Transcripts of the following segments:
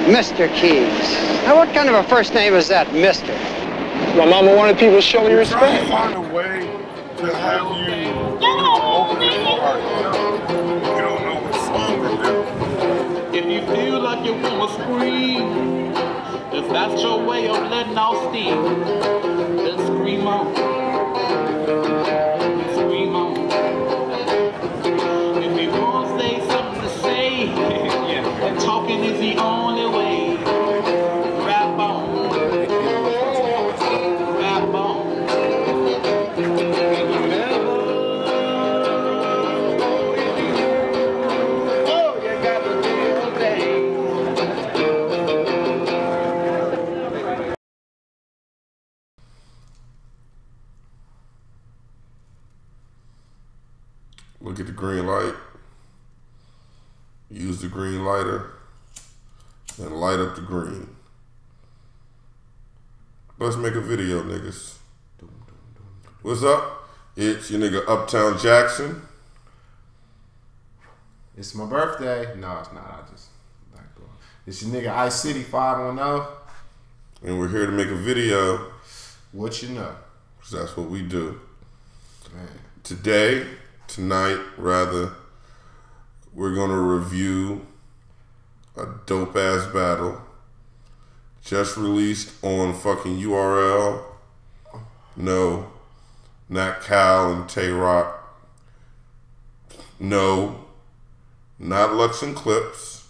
Mr. Keys. Now, what kind of a first name is that, Mr.? My mama wanted people to show me respect. Trying to find a way to have you open your heart. You don't know what song to do. If you feel like you wanna scream, if that's your way of letting out steam, then scream on. Scream on. If you wanna say something to say, and talking is the only way, rap on. Rap on. Look at the green light. Use the green lighter and light up the green. Let's make a video, niggas. What's up? It's your nigga Uptown Jackson. It's my birthday. No, it's not. I just like going. It's your nigga Ice City 510. And we're here to make a video. What you know? Because that's what we do. Man. Tonight, we're going to review a dope-ass battle just released on fucking URL. No, not Cal and Tay-Rock. No, not Lux and Clips.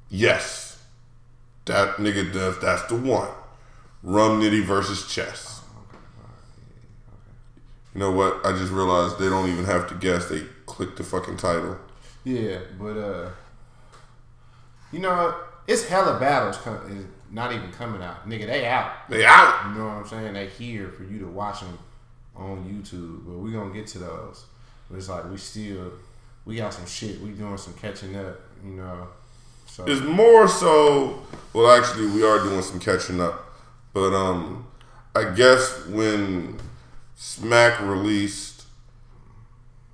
Yes, that nigga does. That's the one. Rum Nitty versus Chess. You know what? I just realized they don't even have to guess. They click the fucking title. Yeah, but you know, it's hella battles not even coming out. Nigga, they out. They out. You know what I'm saying? They here for you to watch them on YouTube. But we gonna get to those. But it's like we got some shit. We doing some catching up, you know. So it's more so, well actually we are doing some catching up. But I guess when Smack released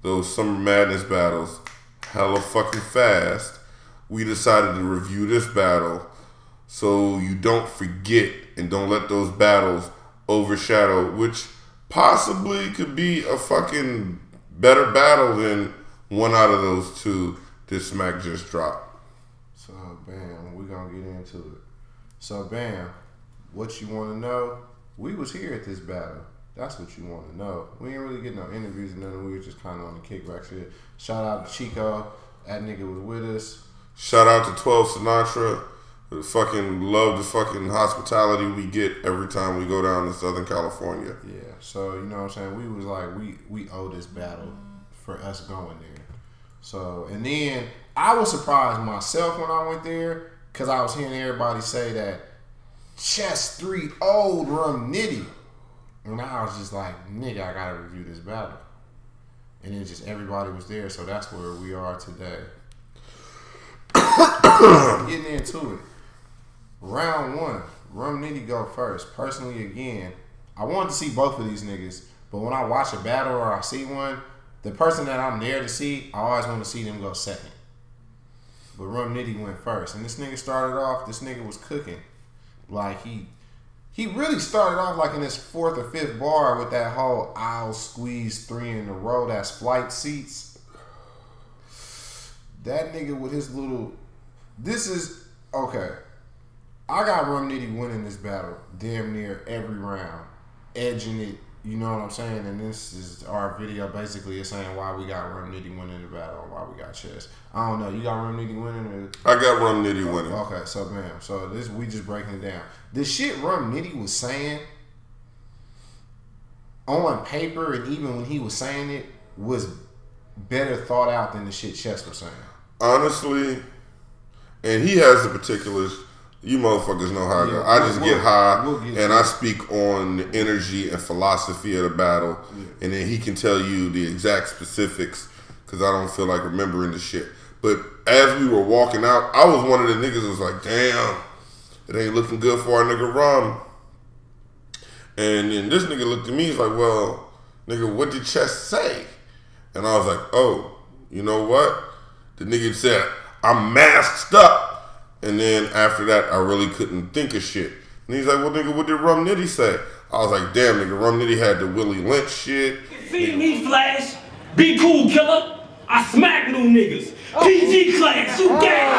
those Summer Madness battles hella fucking fast, we decided to review this battle so you don't forget and don't let those battles overshadow, which possibly could be a fucking better battle than one out of those two that Smack just dropped. So bam, we gonna get into it. So bam, what you wanna know? We was here at this battle. That's what you want to know. We ain't really get no interviews or nothing. We were just kind of on the kickback shit. Shout out to Chico. That nigga was with us. Shout out to 12 Sinatra. Fucking love the fucking hospitality we get every time we go down to Southern California. Yeah. So, you know what I'm saying? We was like, we owe this battle for us going there. So, and then I was surprised myself when I went there because I was hearing everybody say that Chess 3-0'd Rum Nitty. And I was just like, nigga, I gotta review this battle. And then just everybody was there, so that's where we are today. Getting into it. Round one, Rum Nitty go first. Personally, again, I wanted to see both of these niggas, but when I watch a battle or I see one, the person that I'm there to see, I always want to see them go second. But Rum Nitty went first. And this nigga started off, this nigga was cooking. Like, he really started off like in his fourth or fifth bar with that whole I'll squeeze 3 in a row, that's flight seats. That nigga with his little, this is, okay. I got Rum Nitty winning this battle damn near every round, edging it, you know what I'm saying? And this is our video basically is saying why we got Rum Nitty winning the battle and why we got Chess. I don't know, you got Rum Nitty winning? Or? I got Rum Nitty winning. Okay, so bam. So this, we just breaking it down. The shit Rum Nitty was saying on paper and even when he was saying it was better thought out than the shit Chess was saying. Honestly, and he has the particulars. You motherfuckers know how I go. I just get high and I speak on the energy and philosophy of the battle, and then he can tell you the exact specifics because I don't feel like remembering the shit. But as we were walking out, I was one of the niggas that was like, damn, it ain't looking good for our nigga Rum. And then this nigga looked at me, he's like, well, nigga, what did Chess say? And I was like, oh, you know what? The nigga said, I'm masked up. And then after that, I really couldn't think of shit. And he's like, well, nigga, what did Rum Nitty say? I was like, damn, nigga, Rum Nitty had the Willie Lynch shit. See me, Flash. Be cool, killer. I smack new niggas. PG class, you gas.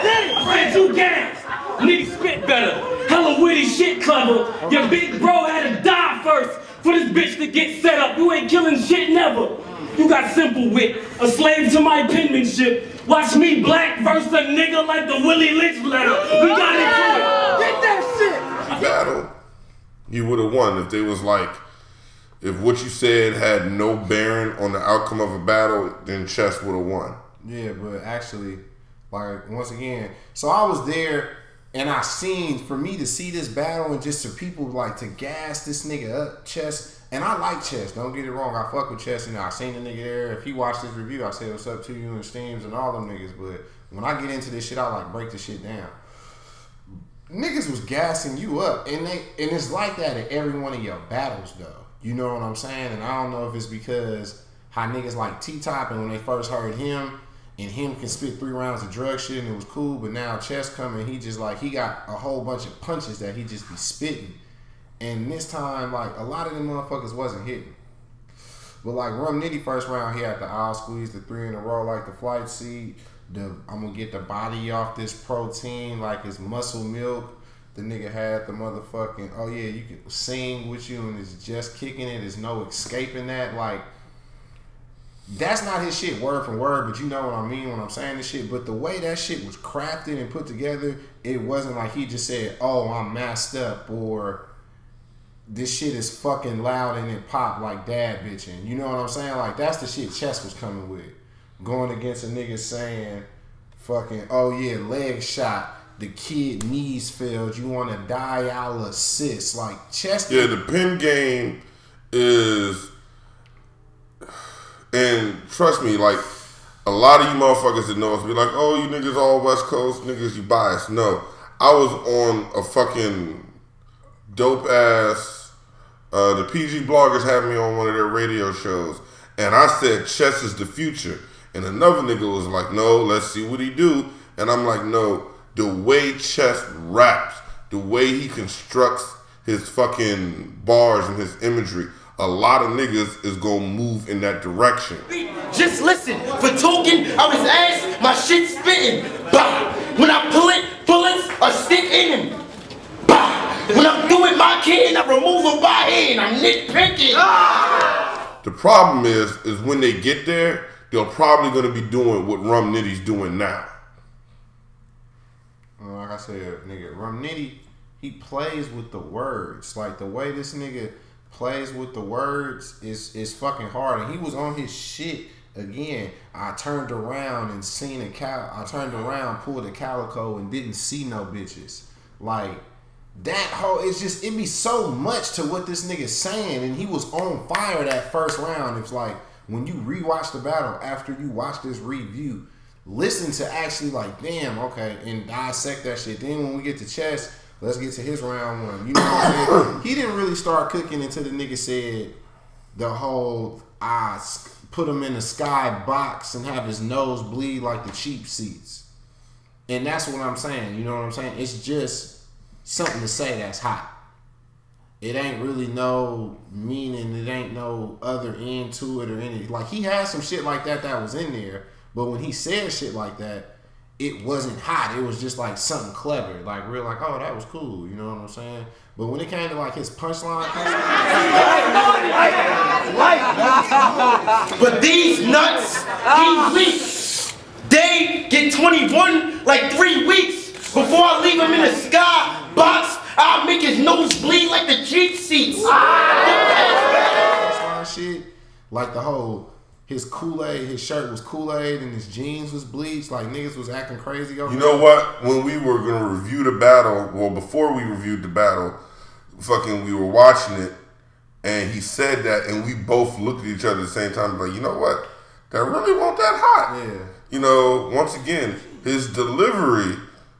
I said you gas. Niggas spit better. Hella witty shit clever. Your big bro had to die first for this bitch to get set up. You ain't killing shit never. You got simple wit, a slave to my penmanship. Watch me black verse a nigga like the Willie Lynch letter. We got into it. Get that shit! Battle, you would have won if they was like, if what you said had no bearing on the outcome of a battle, then Chess would have won. Yeah, but actually, like, once again, so I was there and I seen, for me to see this battle and just for people like to gas this nigga up, Chess. And I like Chess, don't get it wrong. I fuck with Chess, and I seen the nigga there. If he watched this review, I say what's up to you and Steams and all them niggas. But when I get into this shit, I like break the shit down. Niggas was gassing you up, and it's like that at every one of your battles, though. You know what I'm saying? And I don't know if it's because how niggas like T-Top, and when they first heard him, and him can spit 3 rounds of drug shit, and it was cool. But now Chess coming, he just like, he got a whole bunch of punches that he just be spitting. And this time, like, a lot of them motherfuckers wasn't hitting. But like Rum Nitty first round, he had the eye squeeze, the 3 in a row, like the flight seat. I'm gonna get the body off this protein, like it's muscle milk. The nigga had the motherfucking, oh yeah, you can sing with you and it's just kicking it. There's no escaping that. Like, that's not his shit word for word, but you know what I mean when I'm saying this shit. But the way that shit was crafted and put together, it wasn't like he just said, oh, I'm masked up, or this shit is fucking loud and it pop like dad bitching. You know what I'm saying? Like, that's the shit Chess was coming with. Going against a nigga saying, fucking, oh yeah, leg shot, the kid knees failed, you want to dialysis. Like, Chess. Yeah, the pin game is, and trust me, like, a lot of you motherfuckers that know us be like, oh, you niggas all West Coast, niggas, you biased. No, I was on a fucking dope ass, the PG bloggers had me on one of their radio shows, and I said Chess is the future, and another nigga was like, no, let's see what he do, and I'm like, no, the way Chess raps, the way he constructs his fucking bars and his imagery, a lot of niggas is gonna move in that direction. Just listen, for talking, I was ass, my shit spitting. Bah! When I pull it, bullets are stick in him. Bah! When I'm doing my kid, I remove him by hand. I'm nitpicking. Ah! The problem is when they get there, they're probably gonna be doing what Rum Nitty's doing now. Like I said, nigga, Rum Nitty, he plays with the words. Like, the way this nigga plays with the words is fucking hard. And he was on his shit again. I turned around and seen I turned around, pulled a calico, and didn't see no bitches. Like, that whole, it's just, it be so much to what this nigga's saying, and he was on fire that first round. It's like, when you rewatch the battle after you watch this review, listen to actually like, damn, okay, and dissect that shit. Then when we get to Chess, let's get to his round one. You know what I'm saying? He didn't really start cooking until the nigga said the whole, put him in the sky box and have his nose bleed like the cheap seats. And that's what I'm saying. You know what I'm saying? It's just something to say that's hot. It ain't really no meaning. It ain't no other end to it or anything. Like, he had some shit like that was in there. But when he said shit like that, it wasn't hot. It was just like something clever. Like, real, like, oh, that was cool. You know what I'm saying? But when it came to like his punchline, but these nuts, these weeks, they get 21 like 3 weeks before I leave him in the sky box. I'll make his nose bleed like the cheap seats. Shit, like the whole, his Kool-Aid, his shirt was Kool-Aid and his jeans was bleached. Like, niggas was acting crazy over You know what? When we were going to review the battle, well, before we reviewed the battle, fucking, we were watching it, and he said that, and we both looked at each other at the same time, like, you know what? That really wasn't that hot. Yeah. You know, once again, his delivery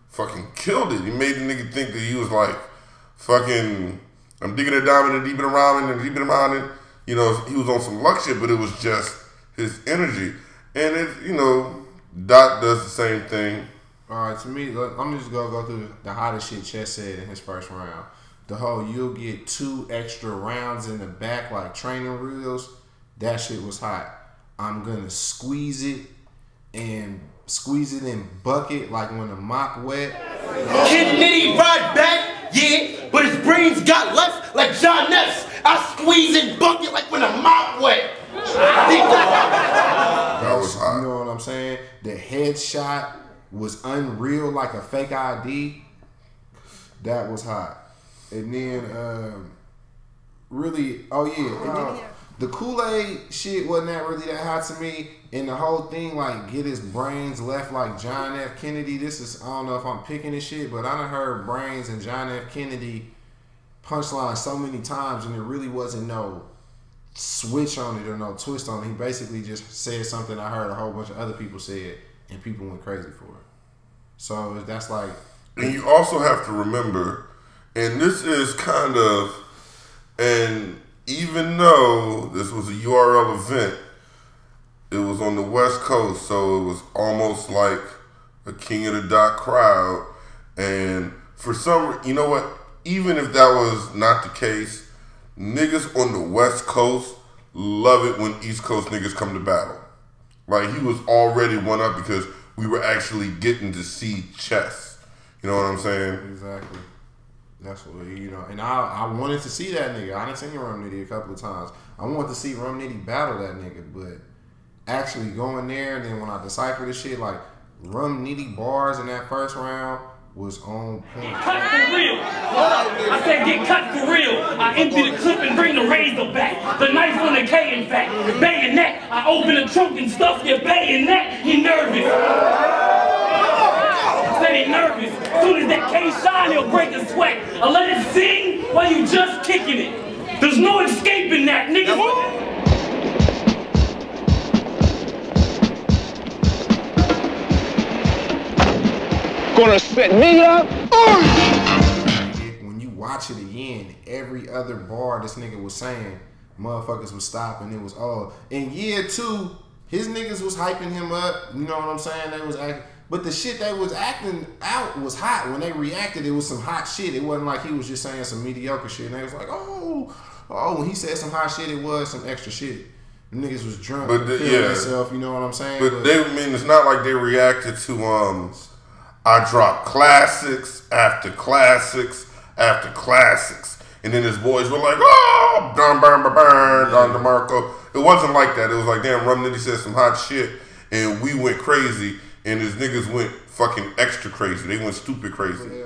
fucking killed it. He made the nigga think that he was like, fucking, I'm digging a diamond and deep in a ramen and deep in a mountain. You know, he was on some luck shit, but it was just his energy. And it, you know, Dot does the same thing. All right, to me, I'm just gonna go through the hottest shit Chess said in his first round. The whole you'll get 2 extra rounds in the back like training wheels. That shit was hot. I'm gonna squeeze it and bucket like when the mop wet. Can Nitty ride back? Yeah, but his brains got left like John Ness. I squeeze and bucket like when the mop wet. That was hot. You know what I'm saying? The headshot was unreal like a fake ID. That was hot. And then, really, oh yeah, the Kool-Aid shit wasn't that really that hot to me. And the whole thing, like, get his brains left like John F. Kennedy. This is, I don't know if I'm picking this shit, but I done heard brains and John F. Kennedy punchline so many times, and there really wasn't no switch on it or no twist on it. He basically just said something I heard a whole bunch of other people said, and people went crazy for it. So that's like... And you also have to remember, and this is kind of, and even though this was a URL event, it was on the West Coast, so it was almost like a King of the Dot crowd. And for some, you know what? Even if that was not the case, niggas on the West Coast love it when East Coast niggas come to battle. Like, he was already one up because we were actually getting to see chess. You know what I'm saying? Exactly. That's what, you know. And I wanted to see that nigga. I done seen Rum Nitty a couple of times. I wanted to see Rum Nitty battle that nigga, but actually going there, and then when I deciphered this shit, like, Rum Nitty bars in that first round was on point. Cut for real. I said get cut for real. I empty the clip and bring the razor back. The knife on the K, in fact. Bayonet. I open the trunk and stuff your bayonet. He nervous. I said he nervous. As soon as that K shine, he'll break a sweat. I let it sing while you just kicking it. There's no escaping that, nigga. Gonna set me up? When you watch it again, every other bar this nigga was saying, motherfuckers was stopping. It was in year 2, his niggas was hyping him up. You know what I'm saying? They was acting, but the shit they was acting out was hot. When they reacted, it was some hot shit. It wasn't like he was just saying some mediocre shit. And they was like, when he said some hot shit, it was some extra shit. The niggas was drunk, but feeling themselves. You know what I'm saying? But they, I mean, it's not like they reacted to I dropped classics after classics after classics. And then his boys were like, oh, Don DeMarco. It wasn't like that. It was like, damn, Rum Nitty said some hot shit. And we went crazy. And his niggas went fucking extra crazy. They went stupid crazy.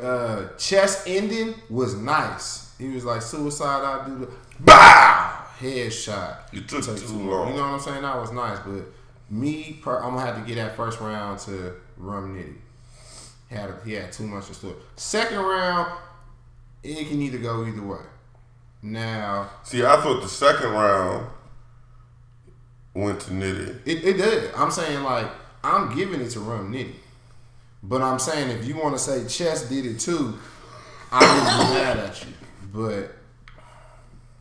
Chess ending was nice. He was like, suicide, I'll do the bow! Headshot. It took too long. You know what I'm saying? That was nice. But me, I'm going to have to get that first round to Rum Nitty. He had too much to do. Second round, it can either go either way. Now, see, I thought the second round went to Nitty. It did. I'm saying, like, I'm giving it to Rum Nitty. But I'm saying if you want to say Chess did it too, I wouldn't be mad at you. But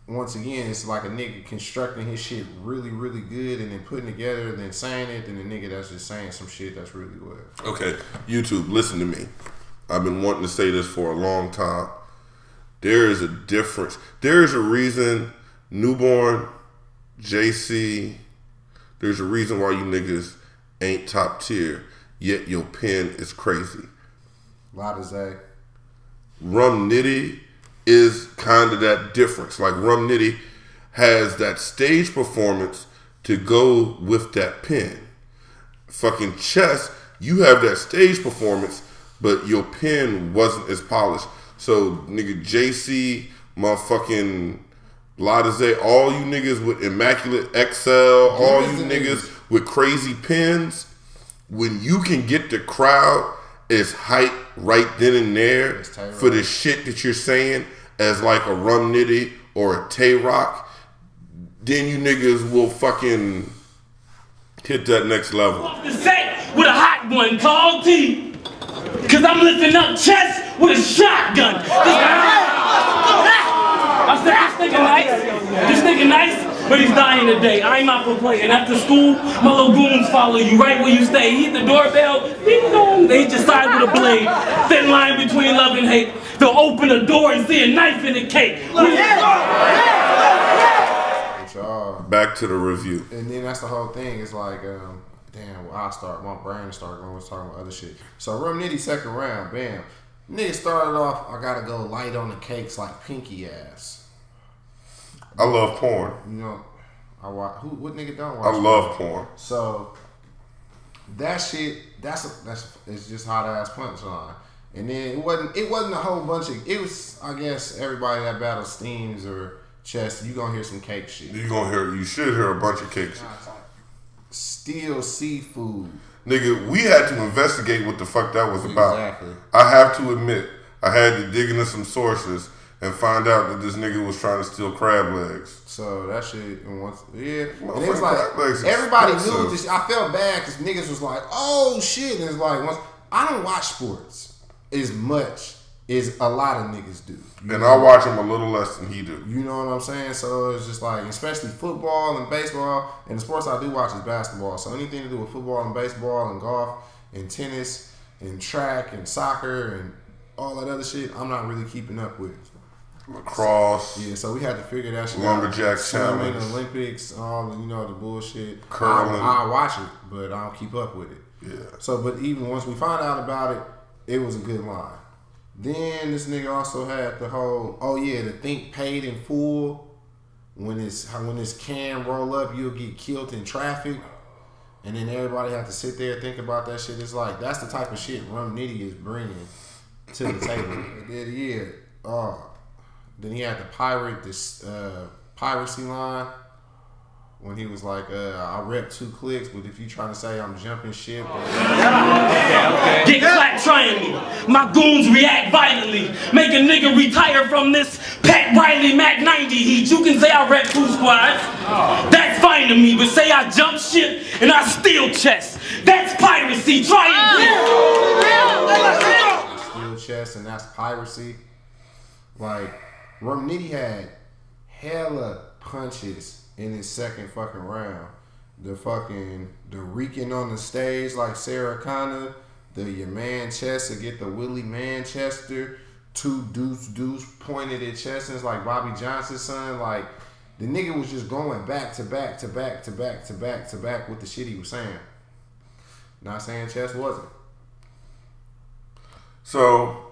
once again, it's like a nigga constructing his shit really, really good and then putting together and then saying it, and the nigga that's just saying some shit that's really good. Okay, YouTube, listen to me. I've been wanting to say this for a long time. There is a difference. There is a reason Newborn, JC, there's a reason why you niggas ain't top tier, yet your pen is crazy. Lot of Zay. Rum Nitty is kind of that difference. Like, Rum Nitty has that stage performance to go with that pen. Fucking Chess, you have that stage performance, but your pen wasn't as polished. So, nigga, JC, motherfucking Ladazay, all you niggas with Immaculate XL, all you niggas with crazy pens, when you can get the crowd as hype right then and there for the shit that you're saying as like a Rum Nitty or a Tay-Rock, then you niggas will fucking hit that next level. To say with a hot one called T. Cause I'm lifting up Chess with a shotgun. I said, this nigga nice. but he's dying today. I ain't out for playing. After school, my little goons follow you right where you stay. He hit the doorbell, ding dong. They hit your side with a blade. Thin line between love and hate. They'll open the door and see a knife in the cake. Back to the review. And then that's the whole thing. It's like, damn, well, my brain started going, was talking about other shit. So Rum Nitty second round, bam. Nigga started off, I gotta go light on the cakes like Pinky ass. I love porn. You know, what nigga don't watch I love porn. So that shit, it's just hot ass punchline. And then it wasn't a whole bunch of, it was, I guess, everybody that battle steams or chest, you gonna hear some cake shit. You should hear a bunch of cake shit. Steal seafood. Nigga, we had to investigate what the fuck that was about. Exactly. I have to admit, I had to dig into some sources and find out that this nigga was trying to steal crab legs. So that shit, and it was like, everybody knew this. I felt bad because niggas was like, oh shit. And it's like, I don't watch sports as much as a lot of niggas do. And I watch him a little less than he do. You know what I'm saying? So it's just like, especially football and baseball, and the sports I do watch is basketball. So anything to do with football and baseball and golf and tennis and track and soccer and all that other shit, I'm not really keeping up with. Lacrosse. Yeah, so we had to figure that shit Lumberjack out. Swimming, challenge. Olympics, all the bullshit. Curling. I watch it, but I don't keep up with it. Yeah. So, but even once we found out about it, it was a good line. Then this nigga also had the whole, the think paid in full. When this can roll up, you'll get killed in traffic. And then everybody have to sit there and think about that shit. It's like, that's the type of shit Rum Nitty is bringing to the table. Then he had to pirate this piracy line when he was like, I rep 2 clicks, but if you trying to say I'm jumping ship. Get clapped trying me. My goons react violently. Make a nigga retire from this Pat Riley Mac 90 heat. You can say I rep 2 squads. That's fine to me, but say I jump ship and I steal chest. That's piracy. Try it. Steal chest and that's piracy. Like, Rum Nitty had hella punches in his second fucking round. The reeking on the stage like Sarah Connor, your Manchester get the Willie Manchester, 2 deuce pointed at Chestnuts like Bobby Johnson's son. Like, the nigga was just going back to back to back to back to back to back with the shit he was saying. Not saying Chess wasn't. So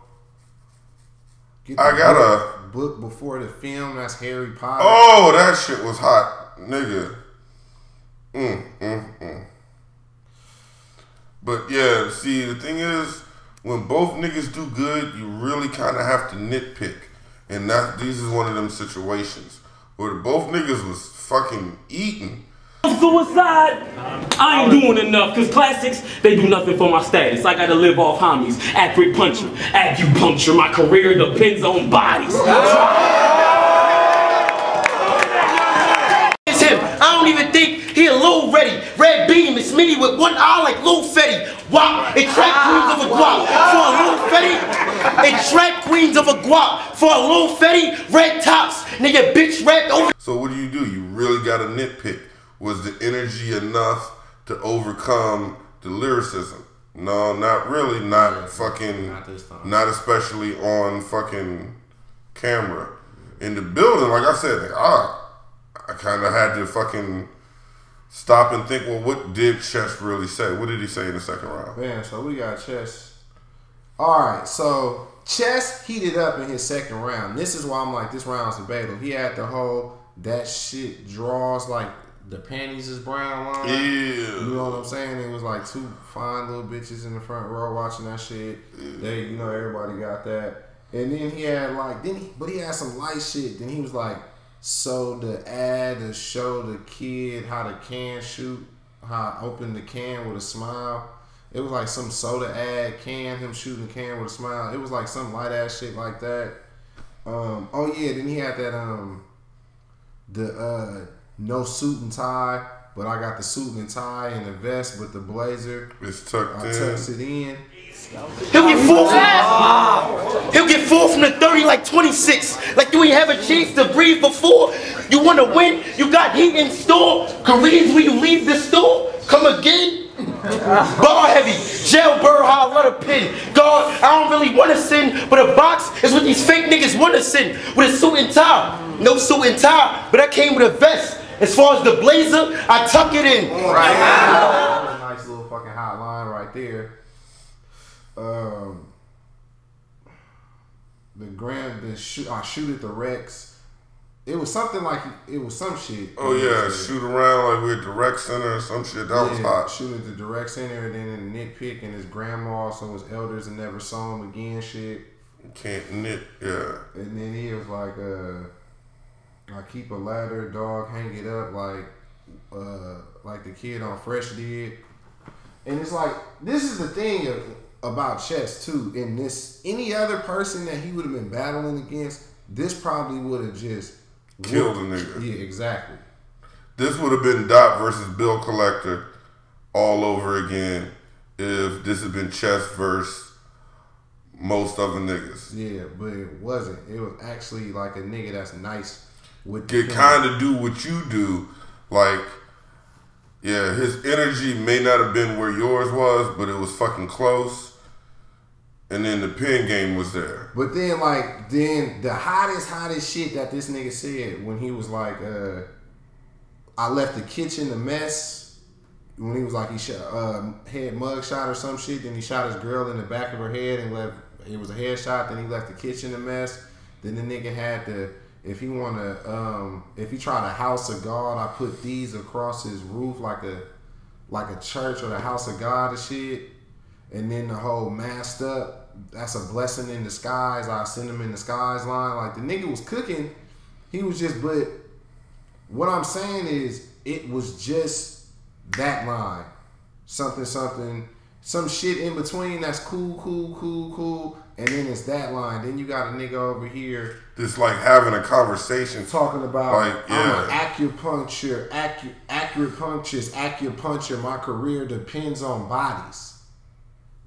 I got a book before the film. That's Harry Potter. Oh, that shit was hot, nigga. But yeah, see, the thing is, when both niggas do good, you really kind of have to nitpick, and these is one of them situations where both niggas was fucking eating. Suicide, I ain't doing enough, cause classics, they do nothing for my status. I gotta live off homies, accurate puncher, acupuncture, my career depends on bodies. It's him. I don't even think he a little ready. Red beam is Smitty with one eye like Lil Fetty. Wop, it track queens of a guap for a Lil Fetty. It track queens of a guap for a Lil Fetty. Red tops, nigga, bitch wrapped over. So what do? You really gotta nitpick. Was the energy enough to overcome the lyricism? No, not really. Not fucking. Not this time. Not especially on fucking camera. In the building, like I said, I kind of had to fucking stop and think. Well, what did Chess really say? What did he say in the second round? Man, so we got Chess. All right, so Chess heated up in his second round. This is why I'm like, this round's debatable. He had the whole that shit draws like. The panties is brown line. Yeah. You know what I'm saying? It was like 2 fine little bitches in the front row watching that shit. Yeah. Everybody got that. And then he had like, but he had some light shit. Then he was like, so the ad to show the kid how the can shoot, how I open the can with a smile. It was like some soda ad him shooting the can with a smile. It was like some light ass shit like that. Then he had that no suit and tie, but I got the suit and tie and the vest with the blazer. It's tucked in. I tucks it in. He'll get 4 from the 30 like 26. Like, do we have a chance to breathe before? You wanna win? You got heat in store. Careers when you leave the store. Come again. Bar heavy, jailbird, how I let a pin. God, I don't really wanna sin, but a box is what these fake niggas wanna sin. With a suit and tie. No suit and tie, but I came with a vest. As far as the blazer, I tuck it in. Right. Nice little fucking hotline right there. I shoot at the Rex. It was something like it was some shit. Oh yeah, shoot around like we're at the rec center or some shit. That was hot. Shoot at the direct center, and then in the nitpick and his grandma, so his elders and never saw him again. Shit. Can't knit, yeah. And then he was like, I keep a ladder, dog, hang it up like the kid on Fresh did. And it's like, this is the thing about Chess too. In this, any other person that he would have been battling against, this probably would have just killed a nigga. Yeah, exactly. This would have been Dot versus Bill Collector all over again if this had been Chess versus most other niggas. Yeah, but it wasn't. It was actually like a nigga that's nice with Can kind of do what you do. Like, yeah, his energy may not have been where yours was, but it was fucking close. And then the pen game was there. But then, the hottest shit that this nigga said when he was like, I left the kitchen a mess. When he was like, he had mug shot or some shit. Then he shot his girl in the back of her head and it was a headshot. Then he left the kitchen a mess. Then the nigga had to, if he tried a house of God, I put these across his roof like a church or the house of God and shit. And then the whole masked up, that's a blessing in disguise. I send him in disguise line. Like, the nigga was cooking. He was just, but what I'm saying is, it was just that line. Something, some shit in between that's cool. And then it's that line. Then you got a nigga over here. Just like having a conversation. Talking about, like, yeah. I'm an acupuncturist. My career depends on bodies.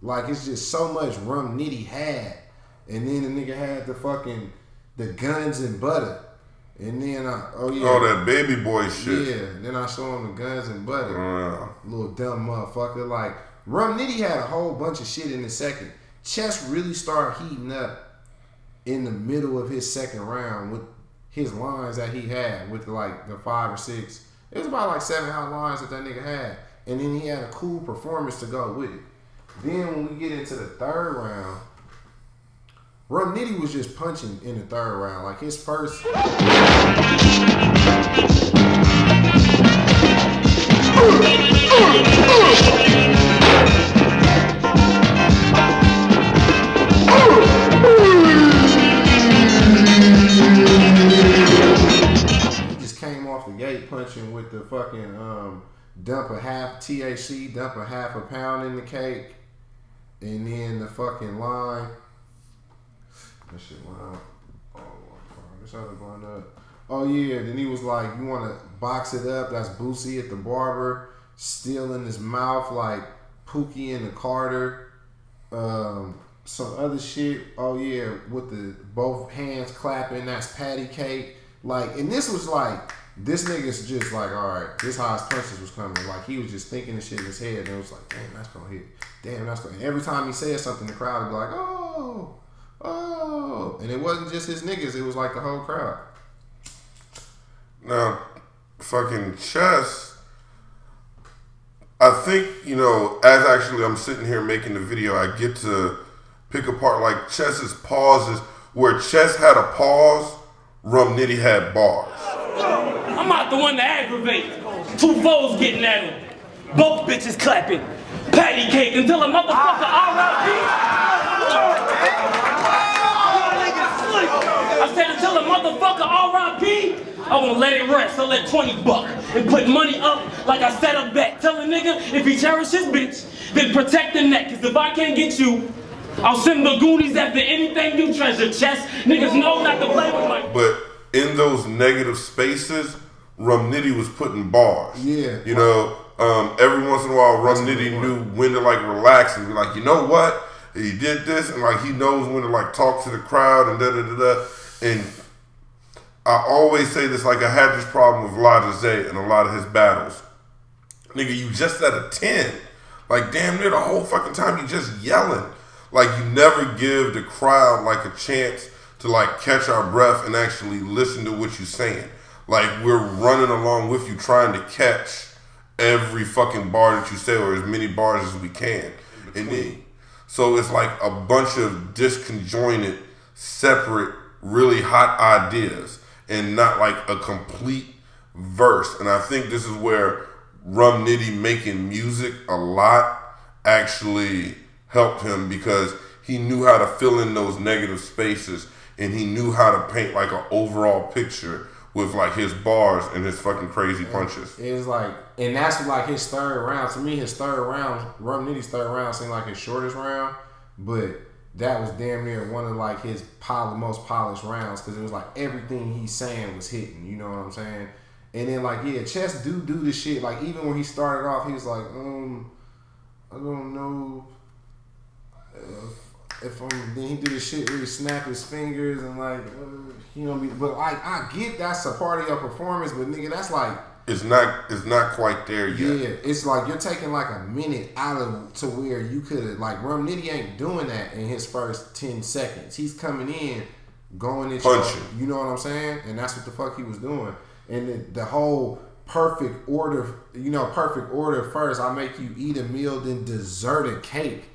Like, it's just so much rum Nitty had. And then the nigga had the guns and butter. And then that baby boy shit. Yeah, then I show him the guns and butter. Yeah. Little dumb motherfucker. Like, Rum Nitty had a whole bunch of shit in the second. Chess really started heating up in the middle of his second round with his lines that he had with the 5 or 6. It was about 7 hot lines that nigga had. And then he had a cool performance to go with it. Then when we get into the third round, Rum Nitty was just punching in the third round. Like, his first... He just came off the gate punching with the fucking dump a half THC, dump a half a pound in the cake. And then the fucking line. That shit went up. Oh, this other going up. Oh yeah, then he was like, you want to box it up? That's Boosie at the barber, still in his mouth like Pookie in the Carter. Some other shit. Oh yeah, with the both hands clapping. That's patty cake. Like, and this was like, this nigga's just like, all right, this how his punches was coming. Like, he was just thinking the shit in his head, and it was like, damn, that's gonna hit. Damn, that's gonna. And every time he said something, the crowd would be like, oh. And it wasn't just his niggas; it was like the whole crowd. Now, fucking Chess. I think, as actually I'm sitting here making the video, I get to pick apart like Chess's pauses. Where Chess had a pause, Rum Nitty had bars. I'm not the one to aggravate. 2 foes getting at him. Both bitches clapping. Patty cake until a motherfucker R.I.P. I said until a motherfucker R.I.P. I won't let it rest. I'll let 20 buck and put money up like I set a bet. Tell a nigga if he cherish his bitch, then protect the neck. Cause if I can't get you, I'll send the Goonies after anything you treasure. Chess, niggas know not to play with my... But in those negative spaces, Rum Nitty was putting bars. Yeah. Every once in a while, Rum Nitty knew when to relax and be like, you know what? He did this, and he knows when to talk to the crowd and da da da da. And I always say this, like I had this problem with Lada Zay in a lot of his battles. Nigga, you just at a 10. Like, damn near the whole fucking time you just yelling. Like, you never give the crowd, like, a chance to, like, catch our breath and actually listen to what you're saying. Like, we're running along with you trying to catch every fucking bar that you say, or as many bars as we can. And then, so it's like a bunch of disconjointed, separate, really hot ideas and not like a complete verse. And I think this is where Rum Nitty making music a lot actually helped him, because he knew how to fill in those negative spaces and he knew how to paint like an overall picture with like his bars and his fucking crazy punches. It's like, and that's like his third round. To me, his third round, Rum Nitty's third round seemed like his shortest round, but that was damn near one of like his most polished rounds, because it was like everything he's saying was hitting. You know what I'm saying? And then like, yeah, Chess do the shit. Like even when he started off, he was like, I don't know if then he do the shit where he snap his fingers and like, you know, but like I get that's a part of your performance, but nigga, that's like it's not quite there yet. Yeah, it's like you're taking like a minute out of to where you could have like Rum Nitty ain't doing that in his first 10 seconds. He's coming in, going at punching. You know what I'm saying? And that's what the fuck he was doing. And the whole perfect order first. I make you eat a meal, then dessert a cake.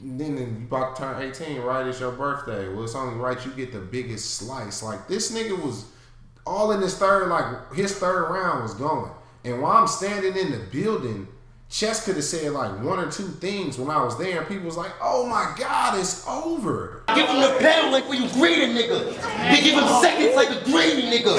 Then you about to turn 18, right? It's your birthday. Well, it's only right you get the biggest slice. Like this nigga was all in his third round was going. And while I'm standing in the building, Chess could have said like one or two things when I was there, and people was like, "Oh my God, it's over." Give him the pound like when you greet a nigga. They give him seconds like a gravy nigga.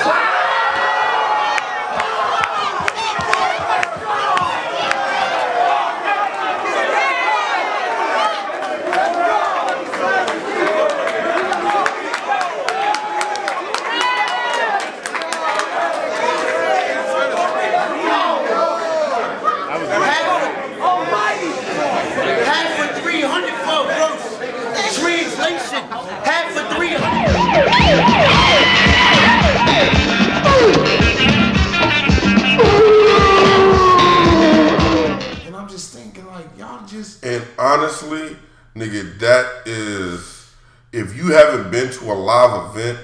And I'm just thinking like, y'all just... And honestly, nigga, that is, if you haven't been to a live event,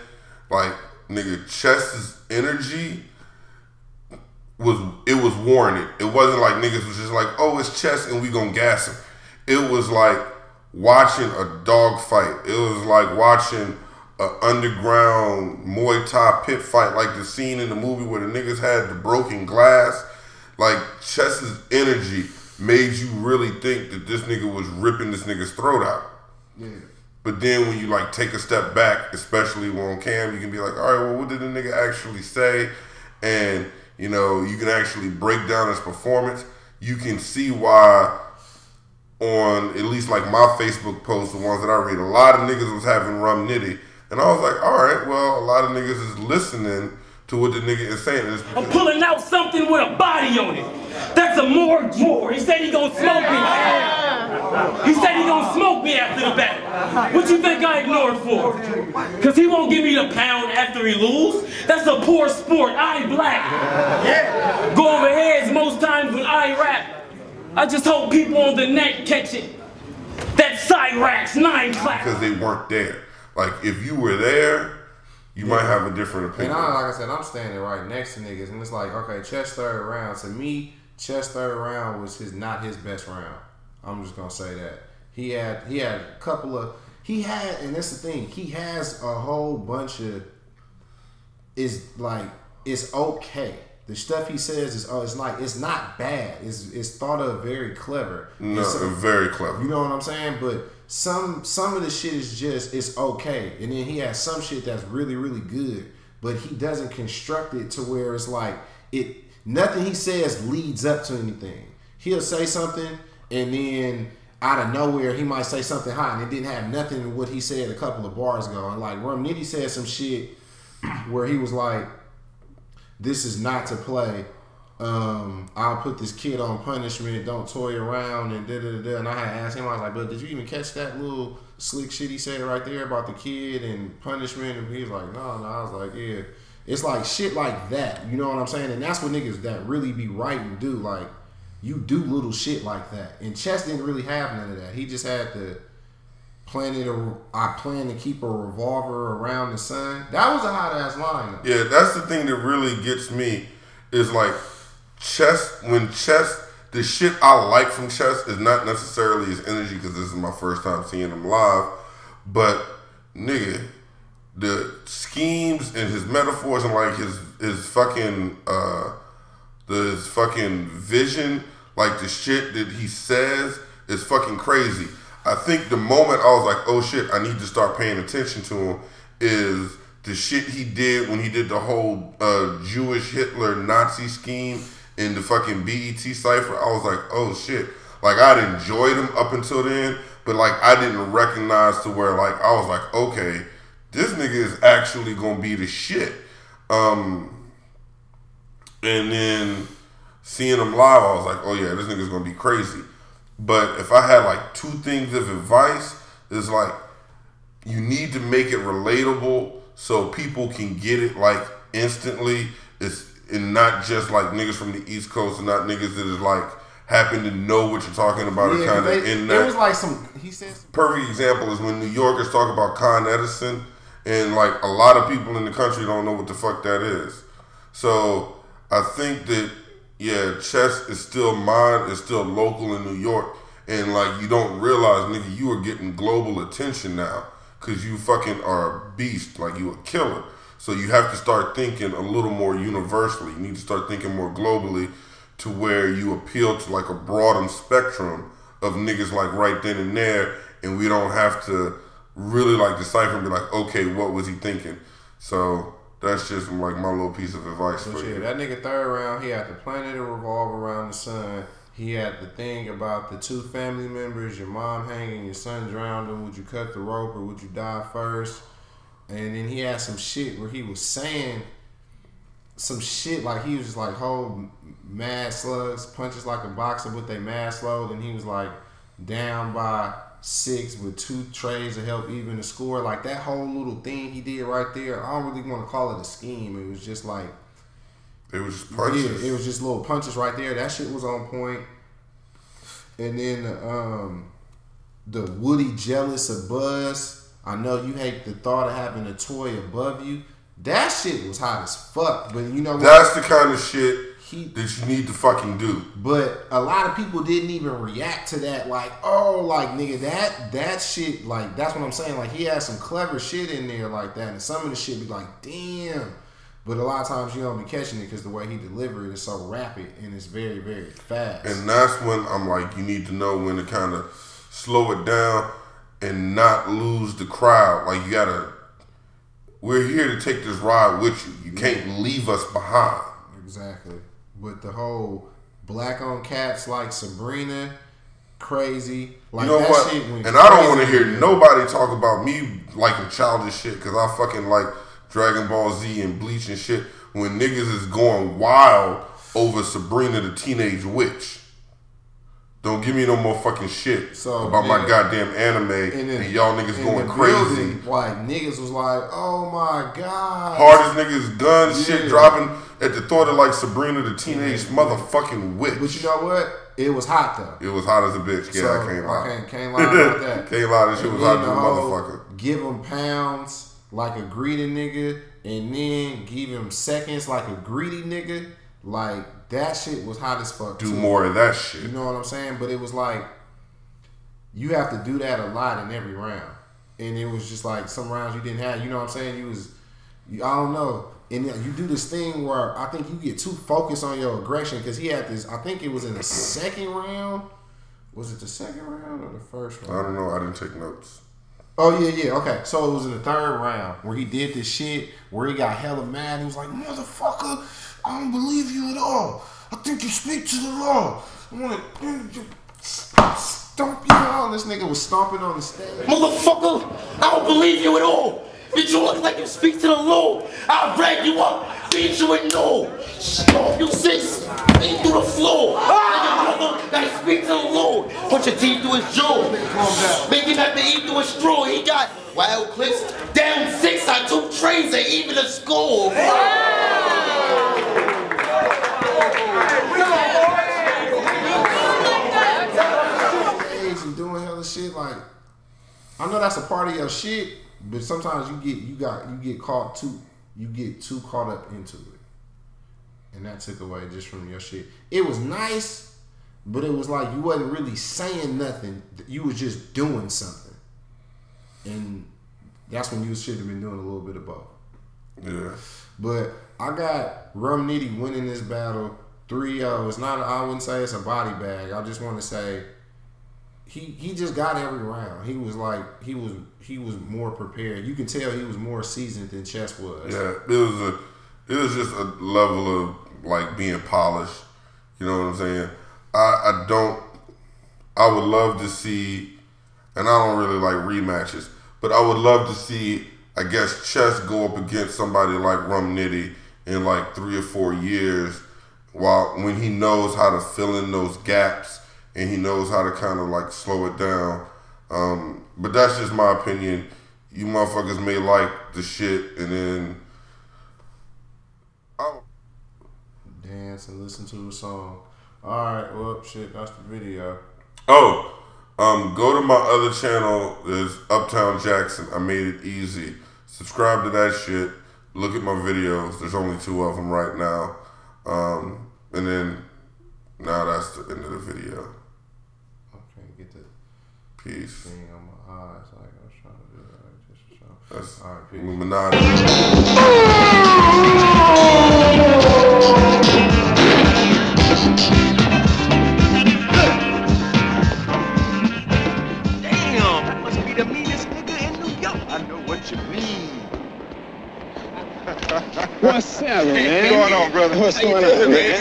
like, nigga, Chess's energy was warranted. It wasn't like niggas was just like, oh, it's Chess and we gonna gas him. It was like watching a dog fight. It was like watching an underground Muay Thai pit fight, like the scene in the movie where the niggas had the broken glass. Like, Chess's energy made you really think that this nigga was ripping this nigga's throat out. Yeah. But then when you like take a step back, especially on cam, you can be like, all right, well, what did the nigga actually say? And, you know, you can actually break down his performance. You can see why on at least like my Facebook posts, the ones that I read, a lot of niggas was having Rum Nitty. And I was like, all right, well, a lot of niggas is listening to what the nigga is saying. I'm pulling out something with a body on it. That's a morgue drawer. He said he gonna smoke me. He said he gonna smoke me after the battle. What you think I ignored for? Cause he won't give me the pound after he lose. That's a poor sport. I black. Yeah. Go over heads most times when I rap. I just hope people on the net catch it. That Cyrax 9 clap. Because they weren't there. Like, if you were there, you might have a different opinion. And like I said, I'm standing right next to niggas, and it's like, okay, Chess third round. To me, Chess third round was not his best round. I'm just gonna say that. He had a couple of, and that's the thing, he has a whole bunch of, it's okay. The stuff he says it's not bad. It's thought of very clever. No, very clever. You know what I'm saying? But some of the shit is just, it's okay. And then he has some shit that's really, really good. But he doesn't construct it to where it's like, nothing he says leads up to anything. He'll say something and then out of nowhere he might say something hot and it didn't have nothing to what he said a couple of bars ago. And like Rum Nitty said some shit where he was like, this is not to play. I'll put this kid on punishment. Don't toy around and da da da. And I had to ask him. I was like, "But did you even catch that little slick shit he said right there about the kid and punishment, and he was like, no. I was like, yeah. It's like shit like that. You know what I'm saying? And that's what niggas that really be writing do. Like, you do little shit like that. And Chess didn't really have none of that. He just had the I plan to keep a revolver around the sun. That was a hot ass line though. Yeah, that's the thing that really gets me is like the shit I like from Chess is not necessarily his energy because this is my first time seeing him live, but nigga, the schemes and his metaphors and like his fucking his fucking vision, like the shit that he says is fucking crazy. I think the moment I was like, oh shit, I need to start paying attention to him is the shit he did when he did the whole Jewish Hitler Nazi scheme in the fucking BET cipher. I was like, oh shit. Like, I'd enjoyed him up until then, but like I didn't recognize to where like I was like, okay, this nigga is actually gonna be the shit. And then seeing him live, I was like, oh yeah, this nigga's gonna be crazy. But if I had like two things of advice, it's like you need to make it relatable so people can get it like instantly. And not just like niggas from the East Coast and not niggas that is like happen to know what you're talking about. Yeah, it was like he said perfect example is when New Yorkers talk about Con Edison and like a lot of people in the country don't know what the fuck that is. So I think that yeah, Chess is still mine, it's still local in New York, and like you don't realize, nigga, you are getting global attention now because you fucking are a beast, like you a killer. So you have to start thinking a little more universally. You need to start thinking more globally to where you appeal to like a broadened spectrum of niggas like right then and there, and we don't have to really like decipher and be like, okay, what was he thinking? So that's just like my little piece of advice for you. That nigga third round, he had the planet to revolve around the sun. He had the thing about the two family members, your mom hanging, your son drowning. Would you cut the rope or would you die first? And then he had some shit where he was saying some shit like he was just like, hold mad slugs, punches like a boxer with a mad slug. And he was like down by 6 with 2 trays to help even the score. Like that whole little thing he did right there, I don't really want to call it a scheme. It was just like, it was just punches. Yeah, it was just little punches right there. That shit was on point. And then the Woody jealous of Buzz. I know you hate the thought of having a toy above you. That shit was hot as fuck. But you know what? That's the kind of shit that you need to fucking do. But a lot of people didn't even react to that. Like, oh, like, nigga, that shit, like, that's what I'm saying. Like, he had some clever shit in there like that. And some of the shit be like, damn. But a lot of times you don't be catching it because the way he delivered it is so rapid and it's very, very fast. And that's when I'm like, you need to know when to kind of slow it down and not lose the crowd. Like, you gotta, we're here to take this ride with you. You can't leave us behind. Exactly. But the whole black on cats like Sabrina, crazy. Like, you know that what? Shit went and I don't want to hear nobody talk about me liking childish shit because I fucking like Dragon Ball Z and Bleach and shit when niggas is going wild over Sabrina the Teenage Witch. Don't give me no more fucking shit about my goddamn anime and y'all niggas going crazy. Building, like, niggas was like, oh my God. Hardest niggas guns, shit dropping at the thought of like Sabrina the Teenage motherfucking Witch. But you know what? It was hot though. It was hot as a bitch. Yeah, so, I can't lie. Can't lie about that. Can't lie, this shit was hot as a motherfucker. Give him pounds like a greedy nigga and then give him seconds like a greedy nigga. Like, that shit was hot as fuck. Do more of that shit. You know what I'm saying? But it was like, you have to do that a lot in every round. And it was just like some rounds you didn't have. You know what I'm saying? I don't know. And you do this thing where I think you get too focused on your aggression because he had this, I think it was in the second round. Was it the second round or the first round? I don't know. I didn't take notes. Oh, yeah. Okay. So it was in the third round where he did this shit where he got hella mad. He was like, motherfucker, I don't believe you at all. I think you speak to the law. I want to stomp you out. This nigga was stomping on the stage. Motherfucker, I don't believe you at all. Bitch, you look like you speak to the law. I'll drag you up, beat you in no. Stomp you six, beat through the floor. Nigga, brother, gotta speak to the Lord. Put your teeth through his jaw. Make him have to eat through a straw. He got wild clips. Down 6, I took trains and even a score. And doing hella shit, like I know that's a part of your shit, but sometimes you get too caught up into it, and that took away just from your shit. It was nice, but it was like you wasn't really saying nothing. You was just doing something, and that's when you should have been doing a little bit of both. Yeah. But I got Rum Nitty winning this battle 3-0. It's not. I wouldn't say it's a body bag. I just want to say. He just got every round. He was like he was more prepared. You can tell he was more seasoned than Chess was. Yeah, it was just a level of like being polished. You know what I'm saying? I would love to see, and I don't really like rematches, but I would love to see, I guess, Chess go up against somebody like Rum Nitty in like 3 or 4 years, when he knows how to fill in those gaps. And he knows how to kind of like slow it down. But that's just my opinion. You motherfuckers may like the shit and then dance and listen to the song. Alright, well shit, that's the video. Oh, go to my other channel. There's Uptown Jackson. I made it easy. Subscribe to that shit. Look at my videos. There's only 2 of them right now. And then now that's the end of the video. Get the peace. Thing on my eyes, like I was trying to do that, like just to show. That's all right, peace. Illuminati. Damn, that must be the meanest nigga in New York. I know what you mean. What's up, man? What's going on, brother? What's going on, man?